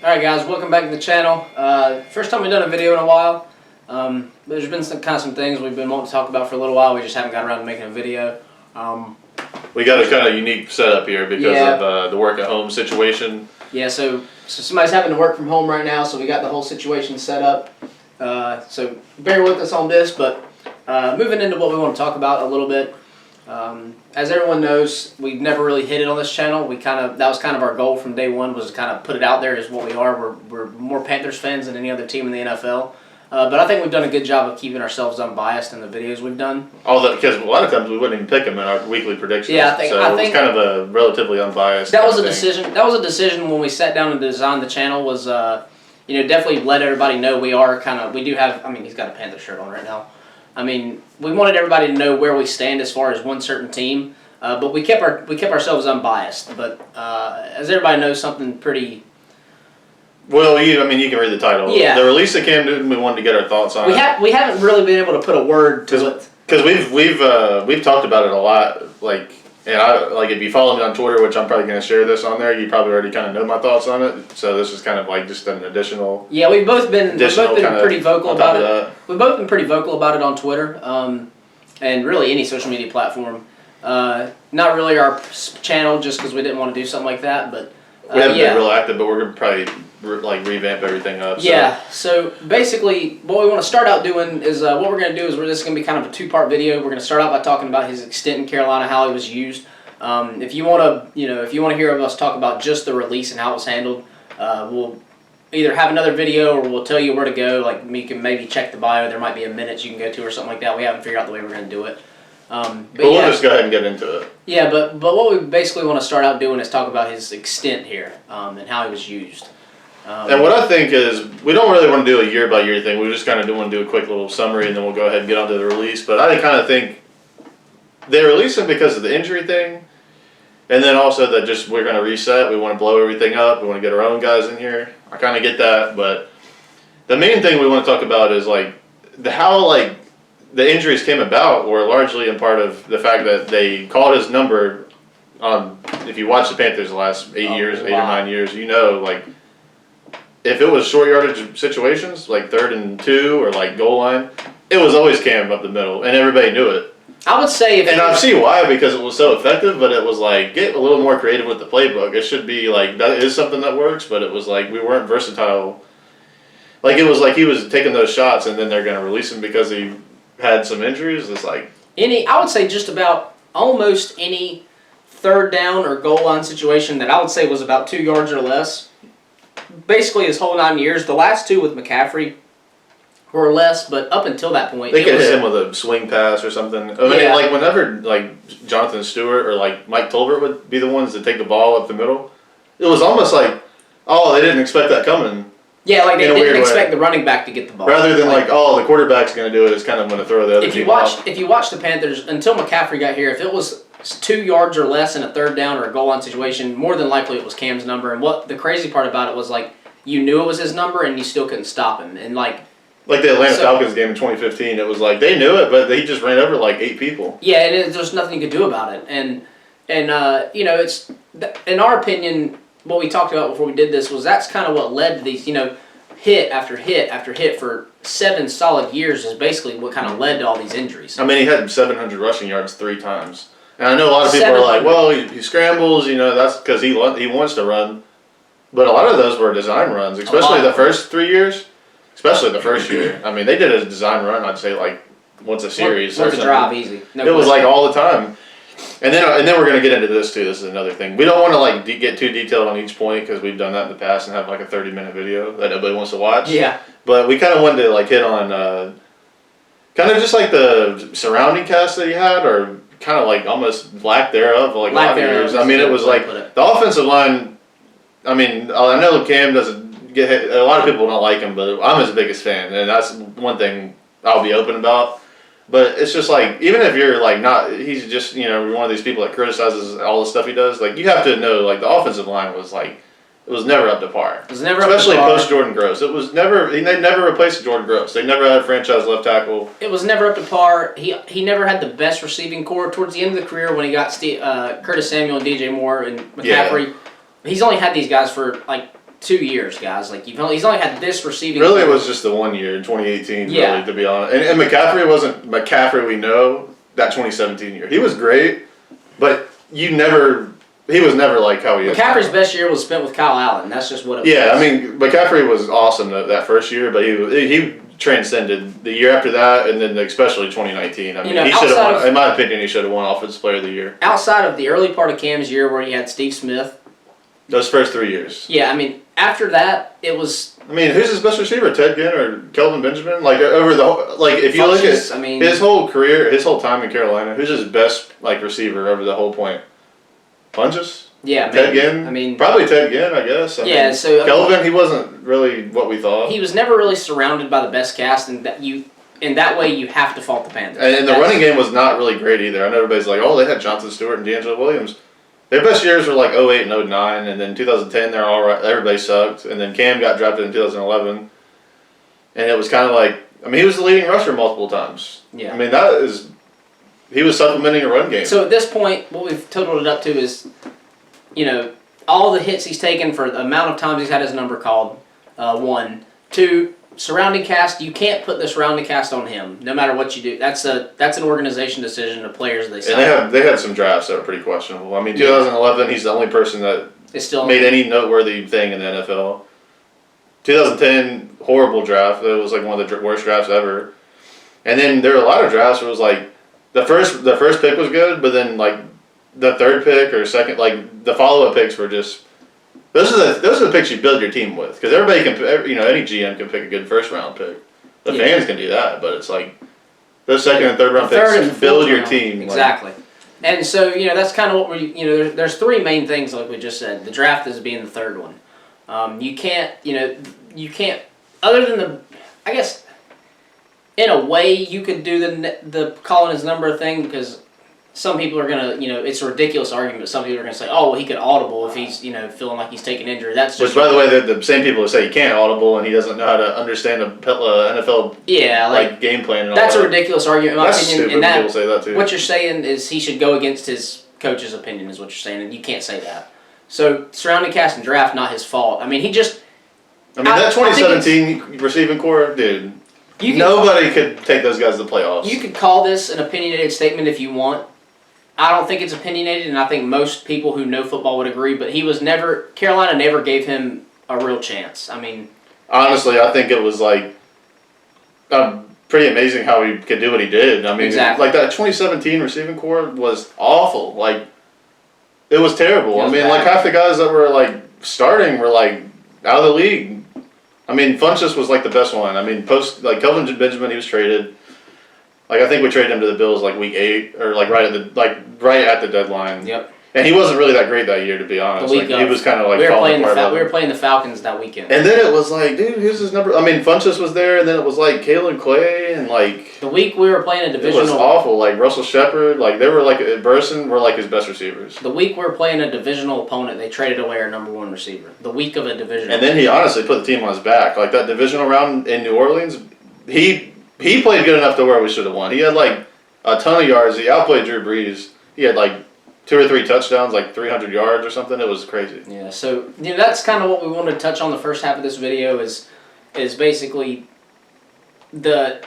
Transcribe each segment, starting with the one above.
Alright guys, welcome back to the channel. First time we've done a video in a while. There's been some things we've been wanting to talk about for a little while. We just haven't got around to making a video. We got a kind of unique setup here because of the work at home situation. Yeah, so somebody's having to work from home right now, so we got the whole situation set up. So bear with us on this, but moving into what we want to talk about a little bit. As everyone knows, we've never really hit it on this channel. That was kind of our goal from day one, was to kind of put it out there as what we are. We're more Panthers fans than any other team in the NFL. But I think we've done a good job of keeping ourselves unbiased in the videos we've done. Because a lot of times we wouldn't even pick them in our weekly predictions. Yeah, I think it was kind of a relatively unbiased. That was a decision. That was a decision when we sat down and designed the channel. Was definitely let everybody know we do have. I mean, he's got a Panther shirt on right now. I mean, we wanted everybody to know where we stand as far as one certain team, but we kept ourselves unbiased. But as everybody knows, something pretty. Well, you can read the title. Yeah. The release of Cam Newton, we wanted to get our thoughts on it. We haven't really been able to put a word to it. Because we've talked about it a lot. If you follow me on Twitter, which I'm probably going to share this on there, you probably already kind of know my thoughts on it. So this is kind of like just an additional. Yeah, we've both been pretty vocal about it. We've both been pretty vocal about it on Twitter, and really any social media platform. Not really our channel, just because we didn't want to do something like that, but. We haven't been real active, but we're going to probably revamp everything up. So. Yeah, so basically what we want to start out doing is this is going to be kind of a two-part video. We're going to start out by talking about his extent in Carolina, how he was used. If you want to hear us talk about just the release and how it was handled, we'll either have another video or we'll tell you where to go. Like, you can maybe check the bio. There might be a minute you can go to or something like that. We haven't figured out the way we're going to do it. But we'll just go ahead and get into it. Yeah, but what we basically want to start out doing is talk about his extent here and how he was used. And what I think is, we don't really want to do a year-by-year thing. We just kind of want to do a quick little summary, and then we'll go ahead and get onto the release. But I kind of think they released him because of the injury thing, and then also that just we're going to reset. We want to blow everything up. We want to get our own guys in here. I kind of get that, but the main thing we want to talk about is how the injuries came about were largely in part of the fact that they called his number on. If you watch the Panthers the last 8 or 9 years, if it was short yardage situations, like 3rd and 2 or goal line, it was always Cam up the middle, and everybody knew it. I would say, I see why, because it was so effective. But it was get a little more creative with the playbook. It should be that is something that works, but it was we weren't versatile. It was he was taking those shots, and then they're going to release him because he had some injuries. It's I would say just about almost any 3rd down or goal line situation that I would say was about 2 yards or less. Basically, his whole 9 years, the last 2 with McCaffrey were less, but up until that point, they could hit him with a swing pass or something. I mean, whenever Jonathan Stewart or Mike Tolbert would be the ones to take the ball up the middle, it was almost they didn't expect that coming. Yeah, they didn't expect the running back to get the ball. Rather than the quarterback's going to do it, it's kind of going to throw the other team off. If you watch the Panthers, until McCaffrey got here, if it was 2 yards or less in a 3rd down or a goal line situation, more than likely it was Cam's number. And what the crazy part about it was, you knew it was his number and you still couldn't stop him. And the Atlanta Falcons game in 2015, it was they knew it, but they just ran over 8 people. Yeah, and there's nothing you could do about it. And it's in our opinion, what we talked about before we did this was that's kind of what led to these, hit after hit after hit for 7 solid years is basically what kind of led to all these injuries. I mean, he had 700 rushing yards 3 times. And I know a lot of people are well, he scrambles, that's because he wants to run. But a lot of those were design runs, especially the first 3 years. Especially the first year. I mean, they did a design run, I'd say, once a series. Once a drive, easy. It was all the time. And then we're going to get into this, too. This is another thing. We don't want to, get too detailed on each point because we've done that in the past and have, a 30-minute video that nobody wants to watch. Yeah. But we kind of wanted to, hit on kind of just, the surrounding cast that he had or kind of, almost lack thereof, a lot of years. I mean, it was, the offensive line, I mean, I know Cam doesn't get hit. A lot of people don't like him, but I'm his biggest fan, and that's one thing I'll be open about. But it's just even if you're not, he's just one of these people that criticizes all the stuff he does. You have to know the offensive line was it was never up to par. It was never especially up to par. Post Jordan Gross. It was never. They never replaced Jordan Gross. They never had a franchise left tackle. It was never up to par. He never had the best receiving core towards the end of the career when he got Curtis Samuel and DJ Moore and McCaffrey. Yeah. He's only had these guys for 2 years, guys. Like he's only had this receiving. Really, it was just the 1 year in 2018. Yeah. Really, to be honest. And McCaffrey wasn't McCaffrey we know that 2017 year. He was great, but he was never like how he is. McCaffrey's best year was spent with Kyle Allen. That's just what it was. Yeah, I mean, McCaffrey was awesome that first year, but he transcended the year after that, and then especially 2019. I mean, he should have won. In my opinion, he should have won Offensive Player of the Year. Outside of the early part of Cam's year where he had Steve Smith. Those first 3 years. Yeah, I mean, after that, it was. I mean, who's his best receiver? Ted Ginn or Kelvin Benjamin? Like over the whole, like if you look at his whole career, his whole time in Carolina, who's his best like receiver over the whole point? Funches? Yeah, Ted Ginn. I mean, probably Ted Ginn, I guess. I mean, so Kelvin, he wasn't really what we thought. He was never really surrounded by the best cast, and that way you have to fault the Panthers. And the running game was not really great either. I know everybody's like, oh, they had Jonathan Stewart and D'Angelo Williams. Their best years were like 08 and 09, and then 2010 they're all right. Everybody sucked, and then Cam got drafted in 2011, and it was kind of like, I mean, he was the leading rusher multiple times. Yeah. I mean, he was supplementing a run game. So at this point, what we've totaled it up to is, all the hits he's taken for the amount of times he's had his number called. 1, 2, surrounding cast. You can't put the surrounding cast on him, no matter what you do. That's an organization decision of players they sign. And they had some drafts that were pretty questionable. I mean, 2011, he's the only person that made any noteworthy thing in the NFL. 2010, horrible draft. It was like one of the worst drafts ever. And then there were a lot of drafts where it was like the first pick was good, but then like the third pick or second, like the follow-up picks were just. Those are the picks you build your team with, because everybody can, any GM can pick a good first round pick. The fans can do that, but it's like those second and third round picks build your team. Exactly. And so that's kind of what there's 3 main things like we just said. The draft is being the third one. You can't other than I guess in a way you could do the calling his number thing, because some people are going to, it's a ridiculous argument. Some people are going to say, oh, well, he could audible if he's, feeling like he's taking injury. That's just. Which, by the way, they're the same people who say he can't audible and he doesn't know how to understand a NFL game plan and all that. That's a ridiculous argument, in my opinion. Stupid. And people say that too. What you're saying is he should go against his coach's opinion, is what you're saying, and you can't say that. So, surrounding cast and draft, not his fault. I mean, that 2017 receiving core, dude. Nobody could take those guys to the playoffs. You could call this an opinionated statement if you want. I don't think it's opinionated, and I think most people who know football would agree, but Carolina never gave him a real chance. I mean. Honestly, I think it was like pretty amazing how he could do what he did. I mean, exactly. Like that 2017 receiving core was awful. Like, it was terrible. It was bad. Like half the guys that were like starting were like out of the league. I mean, Funchess was like the best one. I mean, Kelvin Benjamin, he was traded. Like, I think we traded him to the Bills like week 8 or like right at the deadline. Yep. And he wasn't really that great that year, to be honest. He was kind of like we were playing the Falcons that weekend. And then it was like, dude, who's his number? I mean, Funchess was there, and then it was like Kalen Quay and like. The week we were playing a divisional. It was awful. Like Russell Shepard, like they were like Burson were like his best receivers. The week we were playing a divisional opponent, they traded away our number 1 receiver. The week of a divisional. And then he honestly put the team on his back. Like that divisional round in New Orleans, he played good enough to where we should have won. He had like a ton of yards. He outplayed Drew Brees. He had like 2 or 3 touchdowns, like 300 yards or something. It was crazy. Yeah, so that's kind of what we wanted to touch on the first half of this video is basically what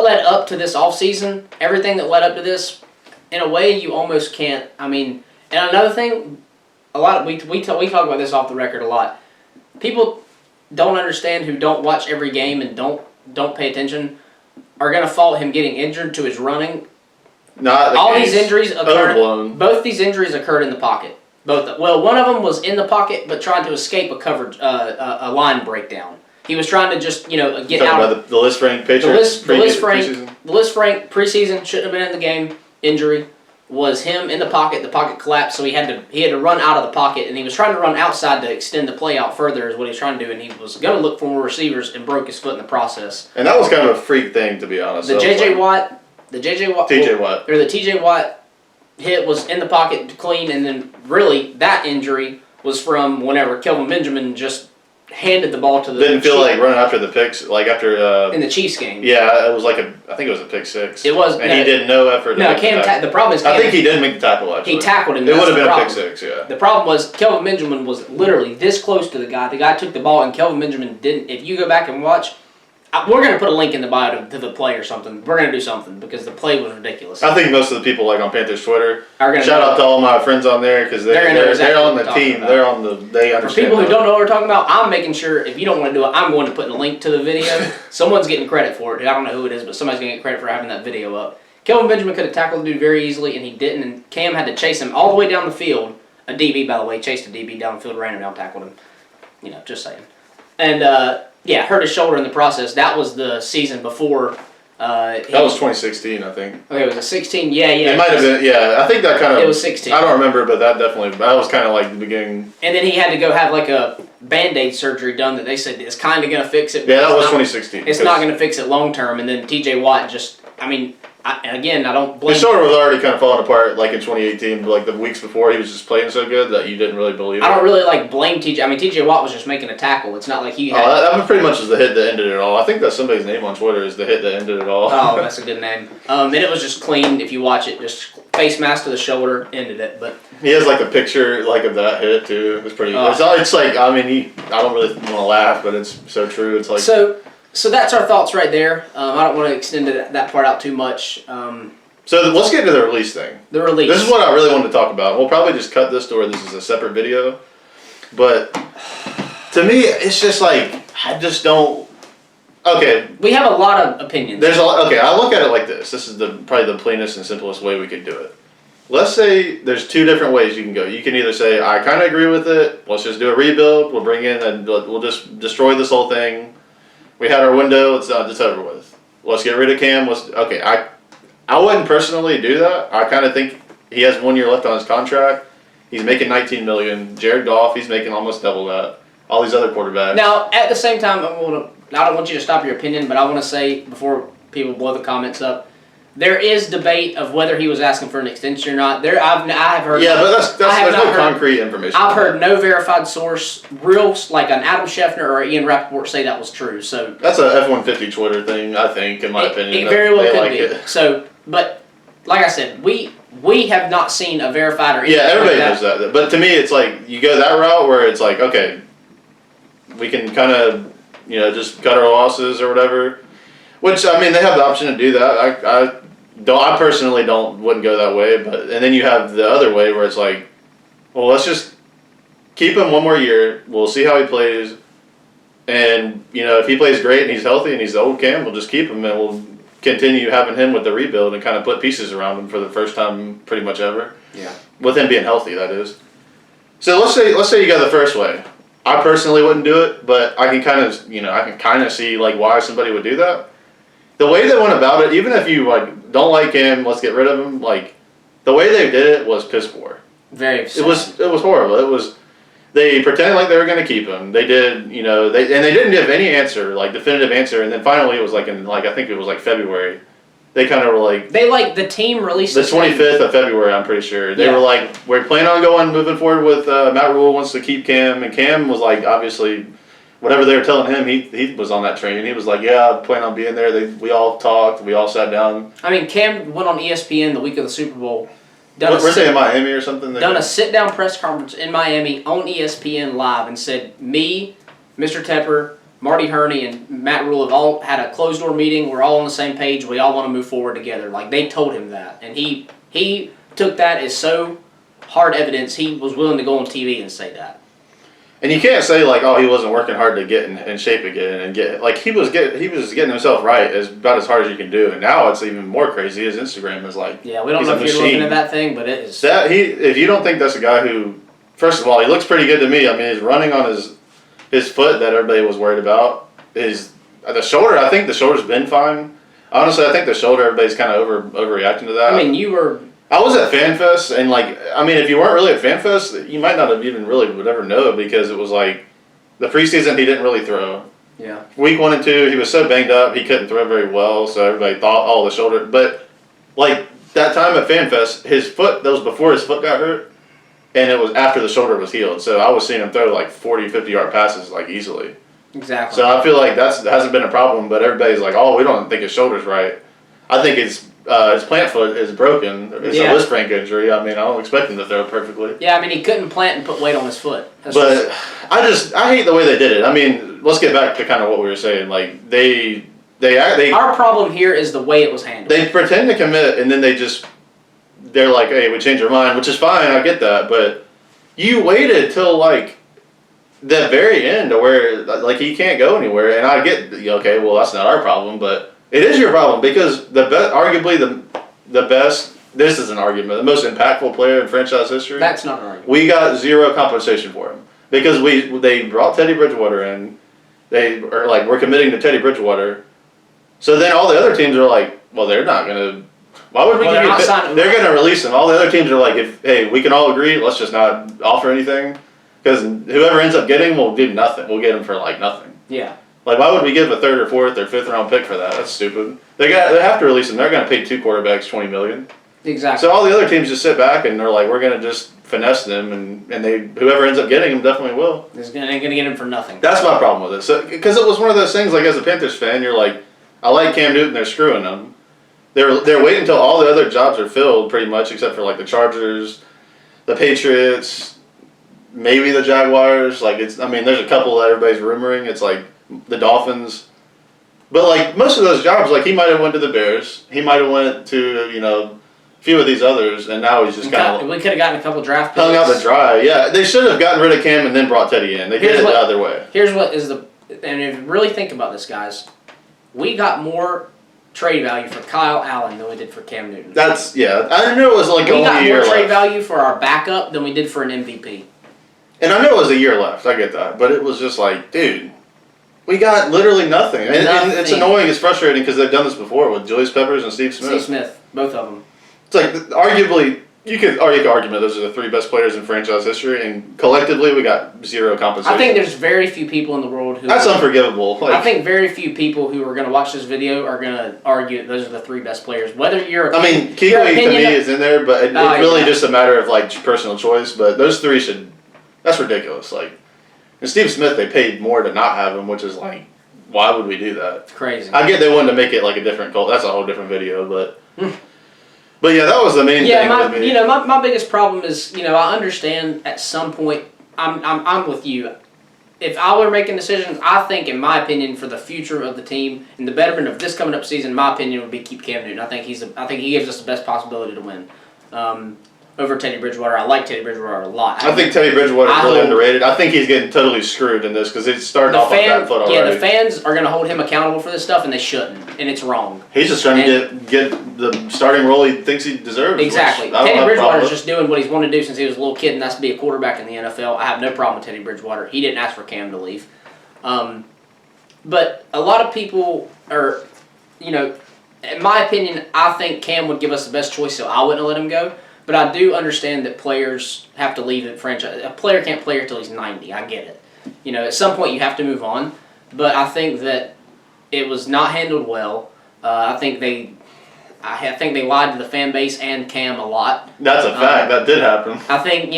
led up to this offseason, everything that led up to this. In a way, you almost can't. I mean, and another thing, we talk about this off the record a lot. People don't understand who don't watch every game and don't pay attention are going to fault him getting injured to his running. These injuries occurred. Both these injuries occurred in the pocket. One of them was in the pocket, but trying to escape a coverage, a line breakdown. He was trying to just get out. About the Liz Frank Patriots. The Liz Frank preseason shouldn't have been in the game. Injury was him in the pocket. The pocket collapsed, so he had to run out of the pocket, and he was trying to run outside to extend the play out further. Is what he was trying to do, and he was going to look for more receivers and broke his foot in the process. And that was kind of a freak thing, to be honest. The TJ Watt hit was in the pocket clean, and then really that injury was from whenever Kelvin Benjamin just handed the ball to the Didn't feel Chiefs like running after the picks, like after. in the Chiefs game. Yeah, it was like I think it was a pick six. It was, and he did no effort. No, the problem is I think he didn't make the tackle. Actually, he tackled him. It would have been a pick six. Yeah. The problem was Kelvin Benjamin was literally this close to the guy. The guy took the ball, and Kelvin Benjamin didn't. If you go back and watch. We're going to put a link in the bio to the play or something. We're going to do something because the play was ridiculous. I think most of the people like on Panthers Twitter. Are gonna shout out to all my friends on there because they're on the team. They're on the. They understand. For people who don't know what we're talking about, I'm making sure if you don't want to do it, I'm going to put in a link to the video. Someone's getting credit for it. I don't know who it is, but somebody's going to get credit for having that video up. Kelvin Benjamin could have tackled the dude very easily, and he didn't. And Cam had to chase him all the way down the field. A DB, by the way, chased a DB down the field, ran him down, tackled him. You know, just saying. And yeah, hurt his shoulder in the process. That was the season before. That was 2016, I think. Okay, it was a 16. Yeah. It might have been. Yeah, I think that kind of. It was 16. I don't remember, but that was kind of like the beginning. And then he had to go have like a Band-Aid surgery done that they said is kind of going to fix it. Yeah, that was 2016. It's not going to fix it long term. And then T.J. Watt just, I mean, I don't blame. His shoulder was already kind of falling apart, like in 2018, but like the weeks before, he was just playing so good that you didn't really believe it. I don't really blame T.J. I mean, T.J. Watt was just making a tackle. It's not like he had. That pretty much is the hit that ended it all. I think that's somebody's name on Twitter is the hit that ended it all. Oh, that's a good name. And it was just clean. If you watch it, just face mask to the shoulder, ended it. But he has like a picture like of that hit too. It's pretty. It's like I mean, I don't really want to laugh, but it's so true. It's like so that's our thoughts right there. I don't want to extend that part out too much. So let's get into the release thing. The release. This is what I really wanted to talk about. We'll probably just cut this to where this is a separate video. But to me, it's just like, I just don't... Okay. We have a lot of opinions. There's a lot. Okay, I look at it like this. This is probably the plainest and simplest way we could do it. Let's say there's two different ways you can go. You can either say, I kind of agree with it. Let's just do a rebuild. We'll bring in and we'll just destroy this whole thing. We had our window. It's done. It's over with. Let's get rid of Cam. I wouldn't personally do that. I kind of think he has 1 year left on his contract. He's making $19 million. Jared Goff, he's making almost double that. All these other quarterbacks. Now, at the same time, I don't want you to stop your opinion, but I want to say before people blow the comments up, there is debate of whether he was asking for an extension or not. I have heard. Yeah, but there's no concrete information. I've heard no verified source, like an Adam Schefter or Ian Rappaport, say that was true. So that's a F-150 Twitter thing, I think, in my opinion. It very well could be. So. But like I said, we have not seen a verified or anything. Yeah, everybody knows that. But to me, it's like you go that route where it's like, okay, we can kind of, just cut our losses or whatever. Which I mean, they have the option to do that. I personally wouldn't go that way. And then you have the other way where it's like, well, let's just keep him 1 more year. We'll see how he plays, and if he plays great and he's healthy and he's the old Cam, we'll just keep him and we'll continue having him with the rebuild and kind of put pieces around him for the first time pretty much ever. Yeah. With him being healthy, that is. So let's say you go the first way. I personally wouldn't do it, but I can kind of see like why somebody would do that. The way they went about it, even if you don't like him, let's get rid of him. Like the way they did it was piss poor. Very. It was horrible. They pretended like they were going to keep him. They did, they didn't give any answer, like definitive answer. And then finally, it was like in I think it was like February. They kind of were like the team released the 25th of February. I'm pretty sure they were like, we're planning on moving forward with Matt Rule wants to keep Cam, and Cam was like obviously whatever they were telling him, he was on that train. He was like, yeah, I plan on being there. We all talked. We all sat down. I mean, Cam went on ESPN the week of the Super Bowl. Were they in Miami or something? Done a sit-down press conference in Miami on ESPN Live and said, me, Mr. Tepper, Marty Herney, and Matt Rule have all had a closed-door meeting. We're all on the same page. We all want to move forward together. Like, they told him that. And he took that as so hard evidence, he was willing to go on TV and say that. And you can't say like, oh, he wasn't working hard to get in shape again and get like he was getting himself right about as hard as you can do. And now it's even more crazy. His Instagram is like, yeah, we don't know if you're looking at that thing, but it is if you don't think that's a guy who, first of all, he looks pretty good to me. I mean, he's running on his foot that everybody was worried about. The shoulder. I think the shoulder's been fine. Honestly, I think the shoulder. Everybody's kind of overreacting to that. I mean, I was at FanFest, and if you weren't really at FanFest, you might not have even really would ever know because it was like the preseason he didn't really throw. Yeah. Week 1 and 2, he was so banged up he couldn't throw very well, so everybody thought, oh, the shoulder. But like that time at FanFest, his foot, that was before his foot got hurt. and it was after the shoulder was healed. So I was seeing him throw like 40, 50-yard passes like easily. Exactly. So I feel like that hasn't been a problem, but everybody's like, oh, we don't think his shoulder's right. I think his plant foot is broken. It's a Lisfranc injury. I mean, I don't expect him to throw perfectly. Yeah, I mean, he couldn't plant and put weight on his foot. But I hate the way they did it. I mean, let's get back to kind of what we were saying. Like they our problem here is the way it was handled. They pretend to commit, and then they're like, hey, we changed our mind, which is fine. I get that, but you waited till like the very end to where like he can't go anywhere, and I get okay, well that's not our problem, but it is your problem because arguably the best. This is an argument. The most impactful player in franchise history. That's not an argument. We got zero compensation for him because they brought Teddy Bridgewater in. They are like, we're committing to Teddy Bridgewater. So then all the other teams are like, well, they're not gonna. Why would we give you? They're gonna release him. All the other teams are like, hey, we can all agree. Let's just not offer anything because whoever ends up getting will do nothing. We'll get him for like nothing. Yeah. Like, why would we give a third or fourth or fifth round pick for that? That's stupid. They have to release him. They're gonna pay 2 quarterbacks $20 million. Exactly. So all the other teams just sit back and they're like, we're gonna just finesse them, and whoever ends up getting him definitely will. They're gonna get him for nothing. That's my problem with it. So because it was one of those things. Like as a Panthers fan, you're like, I like Cam Newton. They're screwing him. They're waiting until all the other jobs are filled, pretty much, except for like the Chargers, the Patriots, maybe the Jaguars. Like I mean, there's a couple that everybody's rumoring. It's like the Dolphins. But like most of those jobs, like he might have went to the Bears. He might have went to a few of these others, and now he's just kind of. We could have gotten a couple draft picks. Hung out to dry. Yeah, they should have gotten rid of Cam and then brought Teddy in. They did it the other way. Here's what is and if you really think about this, guys, we got more trade value for Kyle Allen than we did for Cam Newton. I knew it was like we got more trade left. value for our backup than we did for an MVP. And I know it was a year left. I get that, but it was just like, dude. We got literally nothing. And it's annoying, it's frustrating because they've done this before with Julius Peppers and Steve Smith. Steve Smith, both of them. It's like, arguably, you could argue those are the 3 best players in franchise history, and collectively we got zero compensation. I think there's very few people in the world who... That's unforgivable. I think very few people who are going to watch this video are going to argue that those are the 3 best players. Whether you're... I mean, Kuechly to me is in there, but it's really just a matter of like personal choice, but those 3 should... That's ridiculous. Like, and Steve Smith, they paid more to not have him, which is like... Why would we do that? It's crazy. I get they wanted to make it like a different cult. That's a whole different video, but yeah, that was the main thing with me. My biggest problem is, I understand at some point. I'm with you. If I were making decisions, I think, in my opinion, for the future of the team and the betterment of this coming up season, my opinion would be keep Cam Newton. I think he gives us the best possibility to win. Over Teddy Bridgewater. I like Teddy Bridgewater a lot. I think Teddy Bridgewater is really underrated. I think he's getting totally screwed in this because it's starting off on that foot already. Yeah, the fans are going to hold him accountable for this stuff, and they shouldn't, and it's wrong. He's just trying to get the starting role he thinks he deserves. Exactly. Teddy Bridgewater is just doing what he's wanted to do since he was a little kid, and that's to be a quarterback in the NFL. I have no problem with Teddy Bridgewater. He didn't ask for Cam to leave. But a lot of people are, in my opinion, I think Cam would give us the best choice, so I wouldn't have let him go. But I do understand that players have to leave the franchise. A player can't play until he's 90. I get it. At some point you have to move on. But I think that it was not handled well. I think they lied to the fan base and Cam a lot. That's a fact. That did happen. I think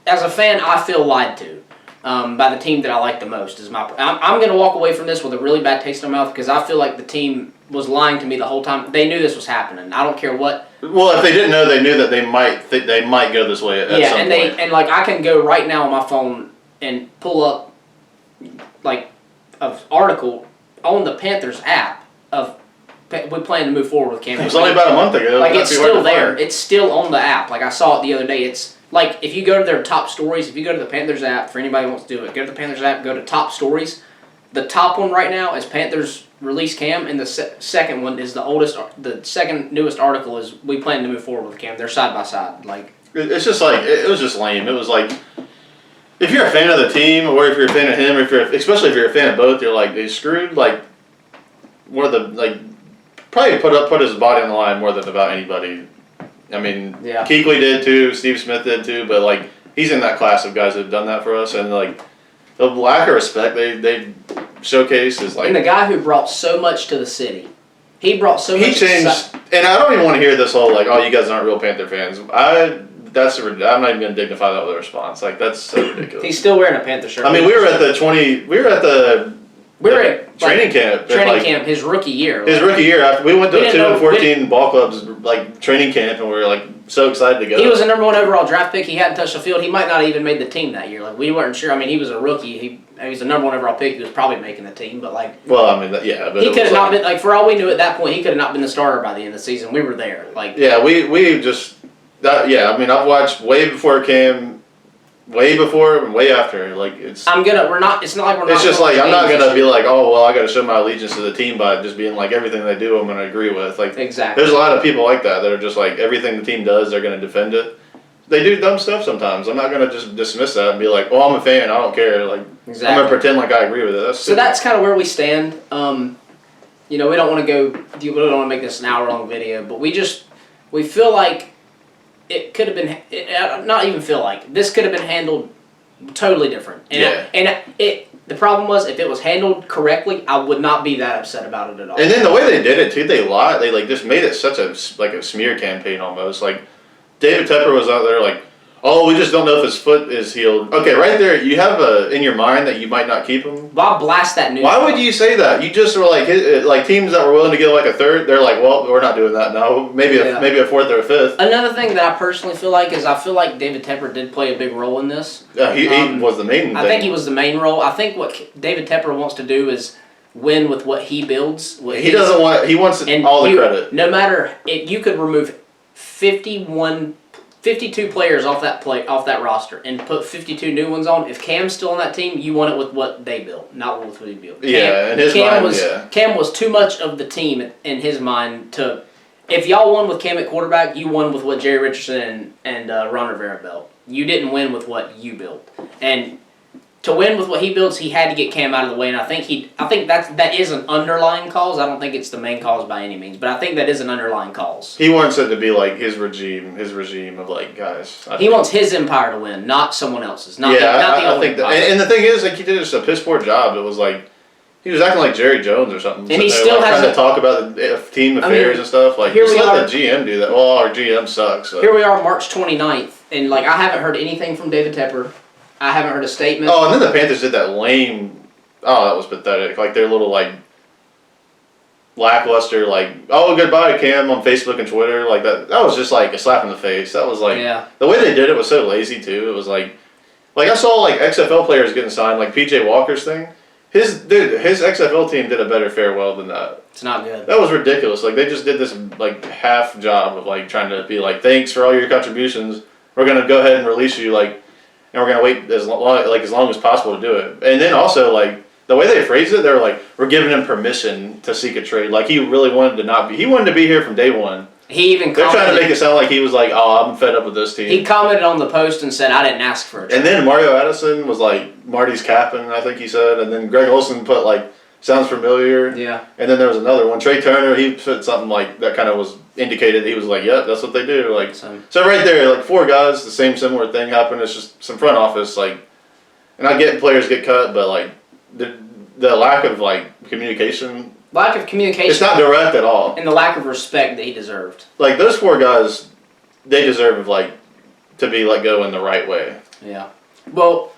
as a fan, I feel lied to by the team that I like the most. I'm going to walk away from this with a really bad taste in my mouth because I feel like the team was lying to me the whole time. They knew this was happening. I don't care what. Well, if they didn't know, they knew that they might go this way at some point. And like I can go right now on my phone and pull up like an article on the Panthers app of we plan to move forward with Cam. It was only about a month ago. Like it's still there. It's still on the app. Like I saw it the other day. It's like if you go to their top stories, if you go to the Panthers app, for anybody who wants to do it, go to the Panthers app, go to top stories. The top one right now is Panthers release Cam, and the second one is the second newest article is we plan to move forward with Cam. They're side by side. Like it's just like it was just lame. It was like if you're a fan of the team or if you're a fan of him, especially if you're a fan of both, you're like they screwed like one of the probably put his body on the line more than about anybody. I mean, yeah. Kuechly did too, Steve Smith did too, but like he's in that class of guys that have done that for us, and like the lack of respect they showcased is like. And the guy who brought so much to the city, he brought so much. He changed, and I don't even want to hear this whole like, oh, you guys aren't real Panther fans. I'm not even gonna dignify that with a response. Like that's so ridiculous. He's still wearing a Panther shirt. I mean, we were at the training camp. Camp his rookie year. His rookie year after we went to a 2-14 ball club's like training camp, and we were like so excited to go. He was the number 1 overall draft pick. He hadn't touched the field. He might not have even made the team that year. Like we weren't sure. I mean, he was a rookie. He was the number 1 overall pick. He was probably making the team, but like. Well, I mean, yeah, but he could have not been like for all we knew at that point. He could have not been the starter by the end of the season. We were there. Like. Yeah, we just that. Yeah, I mean, I've watched way before it came. Way before and way after, like it's. We're not. It's not like we're not. It's just like I'm not gonna be like, oh well, I got to show my allegiance to the team by just being like everything they do, I'm gonna agree with. Like exactly. There's a lot of people like that are just like everything the team does, they're gonna defend it. They do dumb stuff sometimes. I'm not gonna just dismiss that and be like, well, I'm a fan, I don't care. Like exactly. I'm gonna pretend like I agree with it. That's kind of where we stand. We don't want to go. We don't want to make this an hour-long video, but we feel like. It could have been, not even feel like, this could have been handled totally different. The problem was, if it was handled correctly, I would not be that upset about it at all. And then the way they did it, too, they lied. They, like, just made it such a smear campaign almost. Like, David Tepper was out there like, oh, we just don't know if his foot is healed. Okay, right there, you have in your mind that you might not keep him. Well, I'll blast that news. Why would you say that? You just were like teams that were willing to give like a third, they're like, well, we're not doing that now. Maybe a fourth or a fifth. Another thing that I personally feel like is I feel like David Tepper did play a big role in this. Yeah, he was the main thing. I think he was the main role. I think what David Tepper wants to do is win with what he builds. He wants all the credit. No matter, you could remove 52 players off that roster and put 52 new ones on. If Cam's still on that team, you want it with what they built, not with what he built. In his mind, Cam was too much of the team in his mind to. If y'all won with Cam at quarterback, you won with what Jerry Richardson and Ron Rivera built. You didn't win with what you built. And to win with what he builds, he had to get Cam out of the way, and I think that is an underlying cause. I don't think it's the main cause by any means, but I think that is an underlying cause. He wants it to be like his regime of like guys. He wants his empire to win, not someone else's. Not the I think that, and the thing is, like, he did just a piss poor job. It was like he was acting like Jerry Jones or something. And he still trying to talk about the team affairs and stuff. Like, just let the GM do that. Well, our GM sucks. So. Here we are, March 29th, and like I haven't heard anything from David Tepper. I haven't heard a statement. Oh, and then the Panthers did that lame. Oh, that was pathetic. Like their little like lackluster like, oh, goodbye Cam on Facebook and Twitter, like that. That was just like a slap in the face. That was like the way they did it was so lazy too. It was like I saw like XFL players getting signed, like PJ Walker's thing. His XFL team did a better farewell than that. It's not good. That was ridiculous. Like they just did this like half job of like trying to be like, thanks for all your contributions. We're gonna go ahead and release you like. And we're gonna wait as long as possible to do it. And then also like the way they phrased it, they were like, we're giving him permission to seek a trade. Like he really wanted to not be. He wanted to be here from day one. They're trying to make it sound like he was like, oh, I'm fed up with this team. He commented on the post and said, I didn't ask for a trade. And then Mario Addison was like, Marty's capping, I think he said. And then Greg Olson put like, sounds familiar. Yeah. And then there was another one. Trey Turner, he put something like that kind of was indicated. He was like, yep, that's what they do. Like so right there, like 4 guys, the same similar thing happened. It's just some front office, like, and I get players get cut, but like the lack of like communication. Lack of communication. It's not direct at all. And the lack of respect that he deserved. Like those 4 guys, they deserve like to be let go in the right way. Yeah. Well,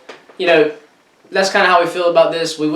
that's kind of how we feel about this. We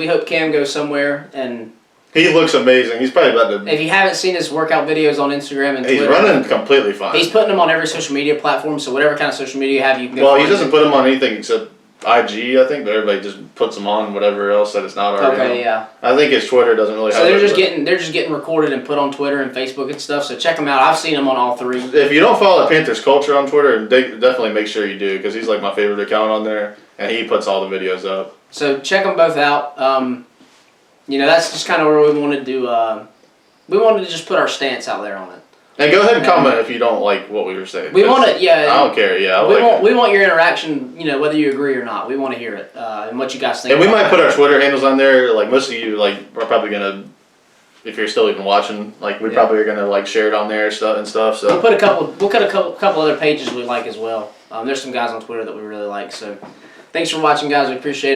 hope Cam goes somewhere, and he looks amazing. He's probably about to. If you haven't seen his workout videos on Instagram and Twitter, he's running completely fine. He's putting them on every social media platform, so whatever kind of social media you have, you can go. Well, he doesn't put them on anything except IG, I think, but everybody just puts them on whatever else that it's not already. Okay, yeah. I think his Twitter doesn't really. So they're just getting recorded and put on Twitter and Facebook and stuff. So check them out. I've seen them on all 3. If you don't follow Panthers Culture on Twitter, definitely make sure you do because he's like my favorite account on there, and he puts all the videos up. So check them both out. That's just kind of where we wanted to. We wanted to just put our stance out there on it. And go ahead and comment if you don't like what we were saying. We want it, yeah. I don't care, yeah. We want your interaction, whether you agree or not. We want to hear it and what you guys think. And we might put our Twitter handles on there. Like most of you, like we're probably gonna, if you're still even watching, like we probably are gonna like share it on there and stuff. So we'll put a couple other pages we like as well. There's some guys on Twitter that we really like. So thanks for watching, guys. We appreciate it.